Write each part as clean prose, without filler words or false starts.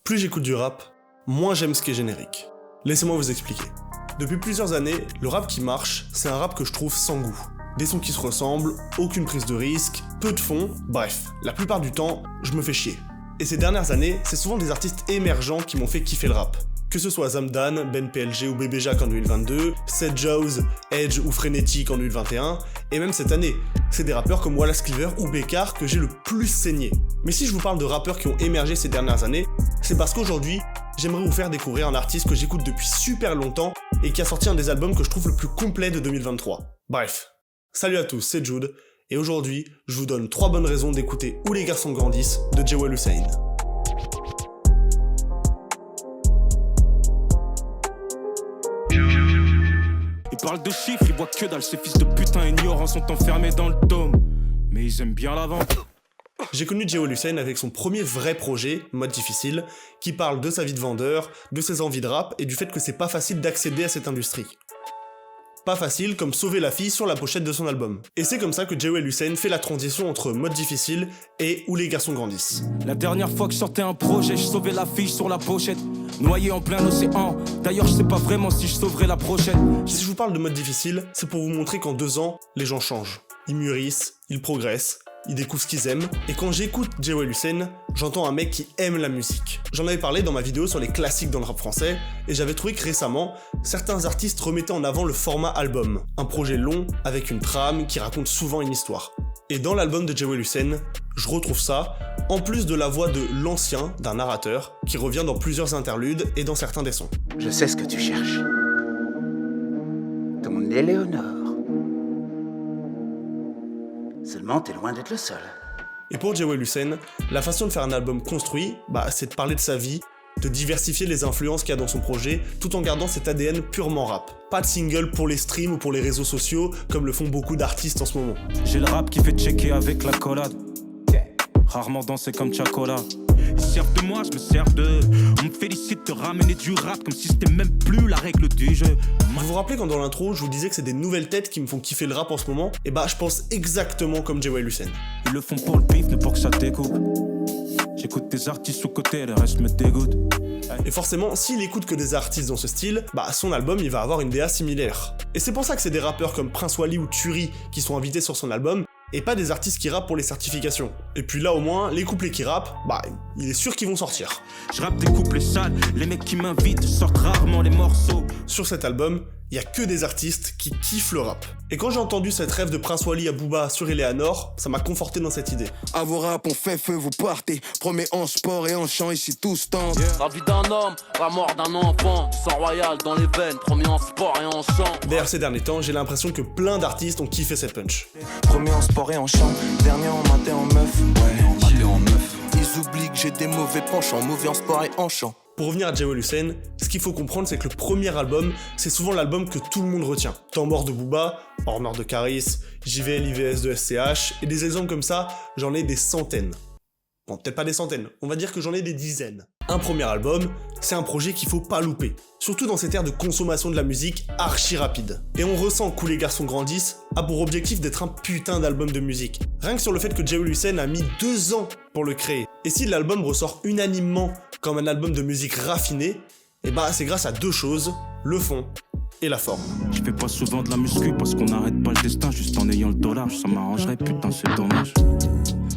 Plus j'écoute du rap, moins j'aime ce qui est générique. Laissez-moi vous expliquer. Depuis plusieurs années, le rap qui marche, c'est un rap que je trouve sans goût. Des sons qui se ressemblent, aucune prise de risque, peu de fond, bref, la plupart du temps, je me fais chier. Et ces dernières années, c'est souvent des artistes émergents qui m'ont fait kiffer le rap. Que ce soit Zamdan, Ben PLG ou Bébé Jacques en 2022, Seth Jaws, Edge ou Frénétique en 2021, et même cette année, c'est des rappeurs comme Wallace Cleaver ou Bécard que j'ai le plus saigné. Mais si je vous parle de rappeurs qui ont émergé ces dernières années, c'est parce qu'aujourd'hui, j'aimerais vous faire découvrir un artiste que j'écoute depuis super longtemps et qui a sorti un des albums que je trouve le plus complet de 2023. Bref, salut à tous, c'est Jude, et aujourd'hui, je vous donne 3 bonnes raisons d'écouter Où les garçons grandissent de Jewel Hussein. Ils parlent de chiffres, ils voient que dalle, ces fils de putain ignorants sont enfermés dans le dôme. Mais ils aiment bien la vente. J'ai connu Jewel Hussein avec son premier vrai projet, Mode Difficile, qui parle de sa vie de vendeur, de ses envies de rap et du fait que c'est pas facile d'accéder à cette industrie. Pas facile comme sauver la fille sur la pochette de son album. Et c'est comme ça que Jewel Hussein fait la transition entre Mode Difficile et Où les garçons grandissent. La dernière fois que je sortais un projet, je sauvais la fille sur la pochette, noyée en plein océan. D'ailleurs, je sais pas vraiment si je sauverai la prochaine. Si je vous parle de Mode Difficile, c'est pour vous montrer qu'en 2 ans, les gens changent. Ils mûrissent, ils progressent, ils découvrent ce qu'ils aiment, et quand j'écoute Jewel Hussein, j'entends un mec qui aime la musique. J'en avais parlé dans ma vidéo sur les classiques dans le rap français, et j'avais trouvé que récemment, certains artistes remettaient en avant le format album, un projet long avec une trame qui raconte souvent une histoire. Et dans l'album de Jewel Hussein, je retrouve ça, en plus de la voix de l'ancien, d'un narrateur, qui revient dans plusieurs interludes et dans certains des sons. Je sais ce que tu cherches. Ton Éléonore. Seulement, t'es loin d'être le seul. Et pour Jewel Hussein, la façon de faire un album construit, c'est de parler de sa vie, de diversifier les influences qu'il y a dans son projet, tout en gardant cet ADN purement rap. Pas de single pour les streams ou pour les réseaux sociaux, comme le font beaucoup d'artistes en ce moment. J'ai le rap qui fait checker avec la collade. Rarement dansé comme Chacola. Ils servent de moi, je me sers d'eux. On me félicite de ramener du rap comme si c'était même plus la règle du jeu. Vous vous rappelez quand dans l'intro, je vous disais que c'est des nouvelles têtes qui me font kiffer le rap en ce moment? Et je pense exactement comme Jewel Hussein. Ils le font pour le bif, ne pour que ça découpe. J'écoute des artistes sous-côté, le reste me dégoûte. Et forcément, s'il écoute que des artistes dans ce style, son album il va avoir une DA similaire. Et c'est pour ça que c'est des rappeurs comme Prince Wally ou Turi qui sont invités sur son album, et pas des artistes qui rappent pour les certifications. Et puis là au moins, les couplets qui rappent, il est sûr qu'ils vont sortir. Je rappe des couplets sales, les mecs qui m'invitent sortent rarement les morceaux. Sur cet album, il y a que des artistes qui kiffent le rap. Et quand j'ai entendu cette rêve de Prince Wally à Booba sur Eleanor, ça m'a conforté dans cette idée. À vos rap, on fait feu, vous partez. Promets en sport et en chant, ici tous tentent. La vie d'un homme, la mort d'un enfant. Sang royal dans les veines, promis en sport et en chant. D'ailleurs, ces derniers temps, j'ai l'impression que plein d'artistes ont kiffé cette punch. Premier en sport et en chant, dernier en matin en meuf. Ouais, en matin en meuf. Ils oublient que j'ai des mauvais penchants, mauvais en sport et en chant. Pour revenir à Jewel Hussein, ce qu'il faut comprendre, c'est que le premier album, c'est souvent l'album que tout le monde retient. Temps mort de Booba, Hors Nord de Caris, JVL IVS de SCH, et des exemples comme ça, j'en ai des centaines. Bon, peut-être pas des centaines, on va dire que j'en ai des dizaines. Un premier album, c'est un projet qu'il faut pas louper. Surtout dans cette ère de consommation de la musique archi rapide. Et on ressent qu'Où les garçons grandissent a pour objectif d'être un putain d'album de musique. Rien que sur le fait que Jewel Hussein a mis 2 ans pour le créer. Et si l'album ressort unanimement comme un album de musique raffiné, c'est grâce à 2 choses, le fond et la forme. Je fais pas souvent de la muscu parce qu'on n'arrête pas le destin juste en ayant le dollar, ça m'arrangerait, putain c'est dommage.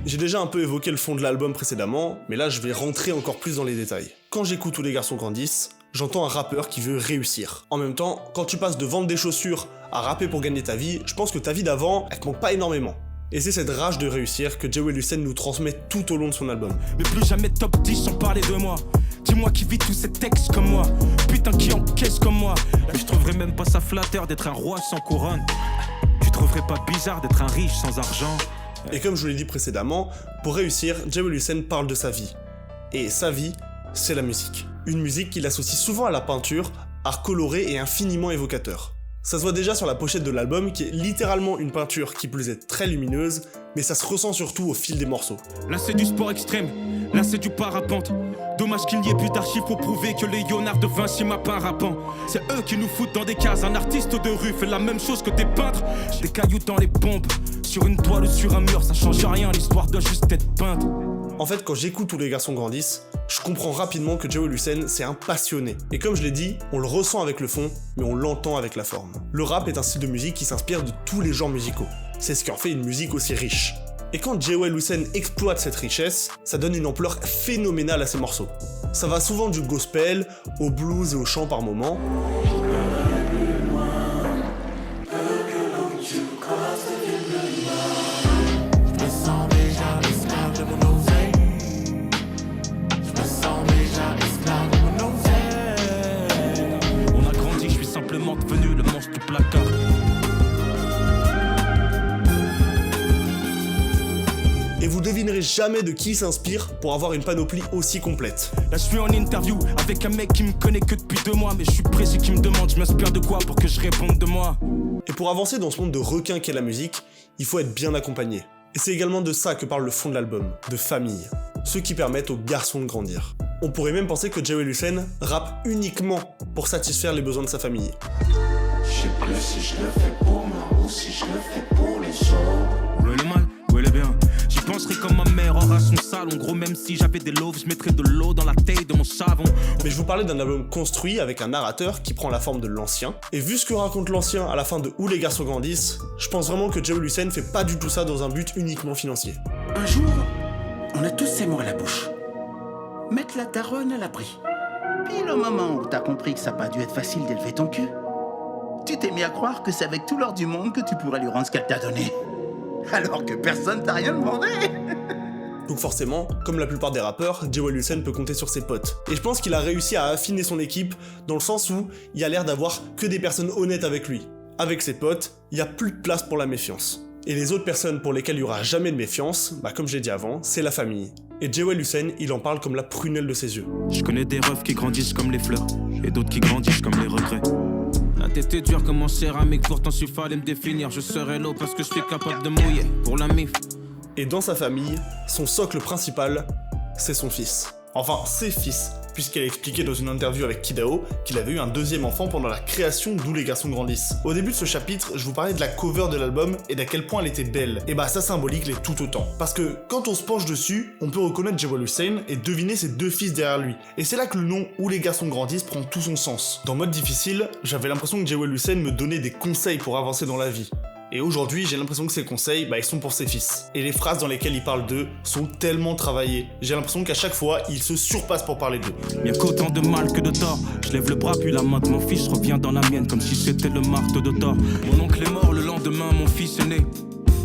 J'ai déjà un peu évoqué le fond de l'album précédemment, mais là je vais rentrer encore plus dans les détails. Quand j'écoute Où les garçons grandissent, j'entends un rappeur qui veut réussir. En même temps, quand tu passes de vendre des chaussures à rapper pour gagner ta vie, je pense que ta vie d'avant, elle te manque pas énormément. Et c'est cette rage de réussir que Jewel Hussein nous transmet tout au long de son album. Mais plus jamais top 10 sans parler de moi. Dis-moi qui vit tous ces textes comme moi. Putain qui encaisse comme moi. Mais je trouverais même pas ça flatteur d'être un roi sans couronne. Tu trouverais pas bizarre d'être un riche sans argent. Et comme je vous l'ai dit précédemment, pour réussir, Jewel Hussein parle de sa vie. Et sa vie, c'est la musique. Une musique qu'il associe souvent à la peinture, art coloré et infiniment évocateur. Ça se voit déjà sur la pochette de l'album qui est littéralement une peinture qui plus est très lumineuse, mais ça se ressent surtout au fil des morceaux. Là c'est du sport extrême, là c'est du parapente. Dommage qu'il n'y ait plus d'archives pour prouver que Léonard de Vinci m'a peint rappant. C'est eux qui nous foutent dans des cases, un artiste de rue fait la même chose que des peintres. Des cailloux dans les bombes, sur une toile ou sur un mur, ça change rien, l'histoire doit juste être peinte. En fait, quand j'écoute Où les garçons grandissent, je comprends rapidement que Jawel Hussein, c'est un passionné. Et comme je l'ai dit, on le ressent avec le fond, mais on l'entend avec la forme. Le rap est un style de musique qui s'inspire de tous les genres musicaux. C'est ce qui en fait une musique aussi riche. Et quand Jawel Hussein exploite cette richesse, ça donne une ampleur phénoménale à ses morceaux. Ça va souvent du gospel, au blues et au chant par moments. On a grandi, je suis simplement devenu le monstre du placard. Et vous devinerez jamais de qui il s'inspire pour avoir une panoplie aussi complète. Là je suis en interview avec un mec qui me connaît que depuis 2 mois, mais je suis précis qui me demande je m'inspire de quoi pour que je réponde de moi. Et pour avancer dans ce monde de requins qu'est la musique, il faut être bien accompagné. Et c'est également de ça que parle le fond de l'album, de famille. Ceux qui permettent aux garçons de grandir. On pourrait même penser que Jawel Hussein rappe uniquement pour satisfaire les besoins de sa famille. Je sais plus si je le fais pour moi ou si je le fais pour les autres. Où est le mal, où est le bien? J'y penserais comme ma mère aura son salon. Gros, même si j'avais des loaves, je mettrais de l'eau dans la taille de mon savon. Mais je vous parlais d'un album construit avec un narrateur qui prend la forme de l'ancien. Et vu ce que raconte l'ancien à la fin de Où les garçons grandissent, je pense vraiment que Jawel Hussein fait pas du tout ça dans un but uniquement financier. Un jour, on a tous ces mots à la bouche. Mettre la daronne à l'abri. Puis le moment où t'as compris que ça n'a pas dû être facile d'élever ton cul, tu t'es mis à croire que c'est avec tout l'or du monde que tu pourrais lui rendre ce qu'elle t'a donné. Alors que personne t'a rien demandé. Donc forcément, comme la plupart des rappeurs, Jawel Hussein peut compter sur ses potes. Et je pense qu'il a réussi à affiner son équipe dans le sens où il y a l'air d'avoir que des personnes honnêtes avec lui. Avec ses potes, il n'y a plus de place pour la méfiance. Et les autres personnes pour lesquelles il n'y aura jamais de méfiance, comme je l'ai dit avant, c'est la famille. Et Jawel Hussein, il en parle comme la prunelle de ses yeux. Je connais des refs qui grandissent comme les fleurs, et d'autres qui grandissent comme les regrets. La tête est dure comme en céramique, pourtant s'il fallait me définir, je serais l'eau parce que je suis capable de mouiller pour la mif. Et dans sa famille, son socle principal, c'est son fils. Enfin, ses fils, puisqu'elle a expliqué dans une interview avec Kidao qu'il avait eu un deuxième enfant pendant la création d'Où les garçons grandissent. Au début de ce chapitre, je vous parlais de la cover de l'album et d'à quel point elle était belle. Et ça symbolique l'est tout autant. Parce que quand on se penche dessus, on peut reconnaître Jawel Hussein et deviner ses 2 fils derrière lui. Et c'est là que le nom Où les garçons grandissent prend tout son sens. Dans Mode difficile, j'avais l'impression que Jawel Hussein me donnait des conseils pour avancer dans la vie. Et aujourd'hui, j'ai l'impression que ces conseils, ils sont pour ses fils. Et les phrases dans lesquelles il parle d'eux sont tellement travaillées. J'ai l'impression qu'à chaque fois, il se surpasse pour parler d'eux. Y'a qu'autant de mal que de tort. Je lève le bras puis la main de mon fils revient dans la mienne comme si c'était le marteau de Thor. Mon oncle est mort, le lendemain mon fils est né.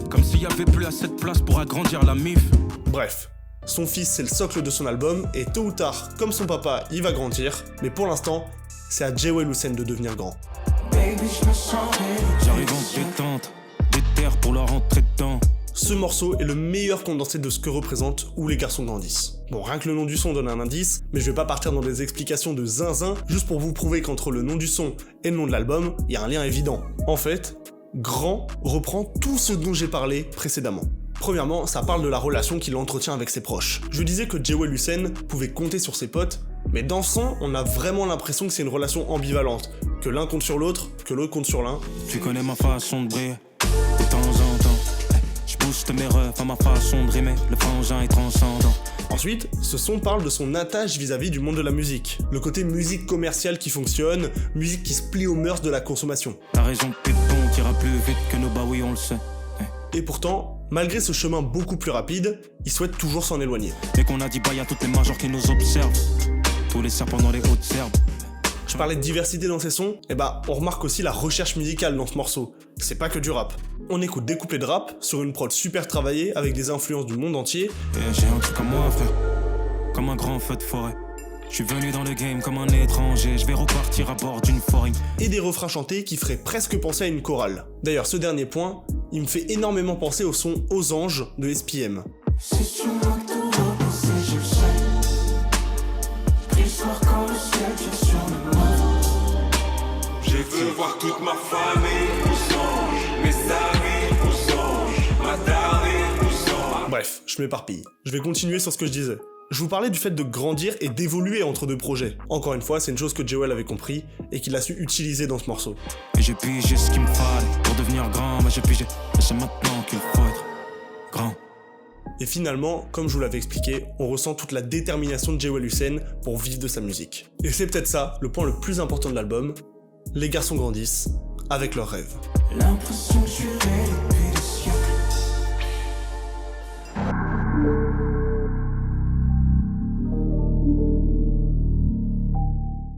Comme s'il y avait plus assez de place pour agrandir la mif. Bref, son fils c'est le socle de son album et tôt ou tard, comme son papa, il va grandir. Mais pour l'instant, c'est à Jawel Hussein de devenir grand. J'arrive en détente, des terres pour leur rentrer dedans. Ce morceau est le meilleur condensé de ce que représente Où les garçons grandissent. Bon, rien que le nom du son donne un indice, mais je vais pas partir dans des explications de zinzin, juste pour vous prouver qu'entre le nom du son et le nom de l'album, il y a un lien évident. En fait, Grand reprend tout ce dont j'ai parlé précédemment. Premièrement, ça parle de la relation qu'il entretient avec ses proches. Je disais que Jawel Hussein pouvait compter sur ses potes, mais dans ce son, on a vraiment l'impression que c'est une relation ambivalente, que l'un compte sur l'autre, que l'autre compte sur l'un. Tu connais ma façon de briller, de temps en temps. Je booste mes refs à ma façon de rimer, le frangin est transcendant. Ensuite, ce son parle de son attache vis-à-vis du monde de la musique. Le côté musique commerciale qui fonctionne, musique qui se plie aux mœurs de la consommation. T'as raison, Pépon, t'ira plus vite que nous, oui, on le sait. Et pourtant, malgré ce chemin beaucoup plus rapide, il souhaite toujours s'en éloigner. Dès qu'on a dit bye à toutes les majors qui nous observent, tous les serpents dans les hautes herbes. Je parlais de diversité dans ces sons, on remarque aussi la recherche musicale dans ce morceau. C'est pas que du rap. On écoute des couplets de rap sur une prod super travaillée avec des influences du monde entier. Et j'ai un truc à moi, frère, comme un grand feu de forêt. Je suis venu dans le game comme un étranger, je vais repartir à bord d'une forêt. Et des refrains chantés qui feraient presque penser à une chorale. D'ailleurs, ce dernier point, il me fait énormément penser au son Aux Anges de SPM. Si tu manques de repenser, je le sais. Pris soir quand le ciel tire sur le monde. J'ai vu voir toute ma famille aux anges, mes amis aux anges, ma darée aux anges. Bref, je m'éparpille. Je vais continuer sur ce que je disais. je vous parlais du fait de grandir et d'évoluer entre deux projets. Encore une fois, c'est une chose que Jewel avait compris et qu'il a su utiliser dans ce morceau. Et j'ai pigé ce qu'il me fallait pour devenir grand, mais j'ai pigé, et c'est maintenant qu'il faut être grand. Et finalement, comme je vous l'avais expliqué, on ressent toute la détermination de Jewel Hussein pour vivre de sa musique. Et c'est peut-être ça, le point le plus important de l'album, les garçons grandissent avec leurs rêves. L'impression que je suis depuis des siècles.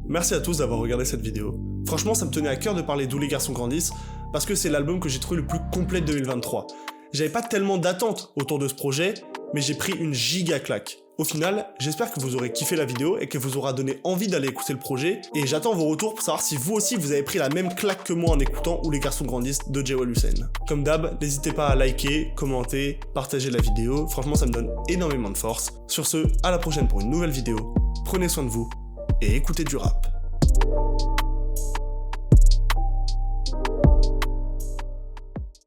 Merci à tous d'avoir regardé cette vidéo. Franchement, ça me tenait à cœur de parler d'Où les garçons grandissent, parce que c'est l'album que j'ai trouvé le plus complet de 2023. J'avais pas tellement d'attentes autour de ce projet, mais j'ai pris une giga claque. Au final, j'espère que vous aurez kiffé la vidéo et qu'elle vous aura donné envie d'aller écouter le projet, et j'attends vos retours pour savoir si vous aussi vous avez pris la même claque que moi en écoutant Où les garçons grandissent de Jewel Hussein. Comme d'hab, n'hésitez pas à liker, commenter, partager la vidéo, franchement ça me donne énormément de force. Sur ce, à la prochaine pour une nouvelle vidéo, prenez soin de vous, et écoutez du rap.